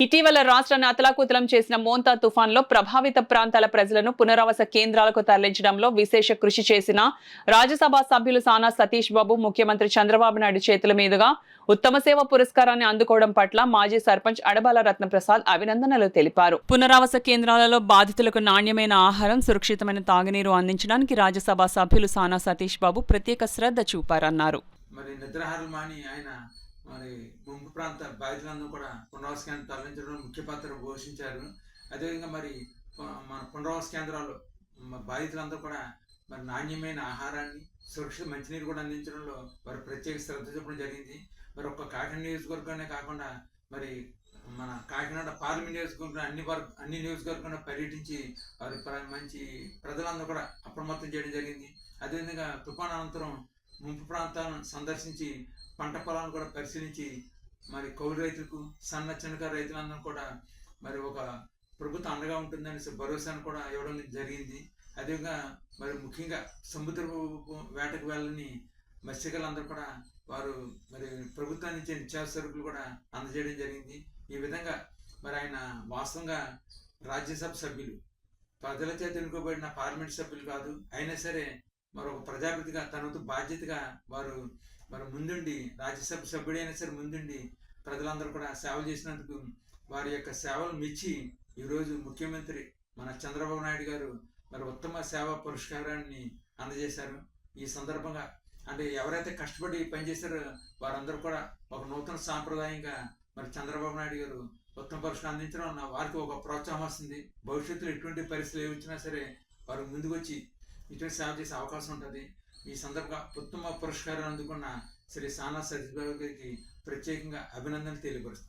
ఇటీవల రాష్ట్రాన్ని అతలాకుతలం చేసిన మోంతా తుఫాన్లో ప్రభావిత ప్రాంతాల ప్రజలను పునరావాస కేంద్రాలకు తరలించడంలో విశేష కృషి చేసిన రాజ్యసభ సభ్యులు సానా సతీష్ బాబు ముఖ్యమంత్రి చంద్రబాబు నాయుడు చేతుల మీదుగా ఉత్తమ సేవ పురస్కారాన్ని అందుకోవడం పట్ల మాజీ సర్పంచ్ అడబాల రత్నప్రసాద్ అభినందనలు తెలిపారు. పునరావాస కేంద్రాలలో బాధితులకు నాణ్యమైన ఆహారం, సురక్షితమైన తాగునీరు అందించడానికి రాజ్యసభ సభ్యులు సానా సతీష్ బాబు ప్రత్యేక శ్రద్ధ చూపారన్నారు. మరి ముంపు ప్రాంత బాధితులందరూ కూడా పునరావాస కేంద్రం తరలించడంలో ముఖ్య పాత్ర పోషించారు. అదేవిధంగా మరి మన పునరావాస కేంద్రాలు బాధితులందరూ కూడా మరి నాణ్యమైన ఆహారాన్ని, సురక్షిత మంచినీరు కూడా అందించడంలో వారు ప్రత్యేక శ్రద్ధ చూపడం జరిగింది. మరి ఒక్క కాకినాడ నియోజకవర్గానే కాకుండా మరి మన కాకినాడ పార్లమెంట్ నియోజకవర్గం అన్ని నియోజకవర్గాల్లో పర్యటించి వారి మంచి ప్రజలందరూ కూడా అప్రమత్తం చేయడం జరిగింది. అదేవిధంగా తుఫాను అనంతరం ముంపు ప్రాంతాలను సందర్శించి పంట పొలాలను కూడా పరిశీలించి మరి కౌలు రైతులకు, సన్న చిన్నకారు రైతులందరూ కూడా మరి ఒక ప్రభుత్వం అండగా ఉంటుందని భరోసాను కూడా ఇవ్వడం జరిగింది. అదేవిధంగా మరి ముఖ్యంగా సముద్ర వేటకు వెళ్ళని మత్స్యకారులందరూ కూడా వారు మరి ప్రభుత్వం నుంచి నిత్యావసర సరుకులు కూడా అందజేయడం జరిగింది. ఈ విధంగా మరి ఆయన వాస్తవంగా రాజ్యసభ సభ్యులు, ప్రజల చేత ఎన్నుకోబడిన పార్లమెంట్ సభ్యులు కాదు. అయినా సరే మరొక ప్రజాపతిగా తనతో బాధ్యతగా వారు మరి ముందుండి, రాజ్యసభ సభ్యుడైనా సరే ముందుండి ప్రజలందరూ కూడా సేవలు చేసినందుకు వారి యొక్క సేవలు మెచ్చి ఈరోజు ముఖ్యమంత్రి మన చంద్రబాబు నాయుడు గారు మరి ఉత్తమ సేవా పురస్కారాన్ని అందజేశారు. ఈ సందర్భంగా అంటే ఎవరైతే కష్టపడి పనిచేశారో వారందరూ కూడా ఒక నూతన సాంప్రదాయంగా మరి చంద్రబాబు నాయుడు గారు ఉత్తమ పురస్కారం అందించడం వారికి ఒక ప్రోత్సాహం వస్తుంది. భవిష్యత్తులో ఎటువంటి పరిస్థితులు ఏ వచ్చినా సరే వారు ముందుకు వచ్చి ఇటువంటి సేవ చేసే అవకాశం ఉంటుంది. ఈ సందర్భంగా ఉత్తమ పురస్కారం అందుకున్న శ్రీ సానా సతీష్ బాబు గారికి ప్రత్యేకంగా అభినందనలు తెలియపరుస్తాను.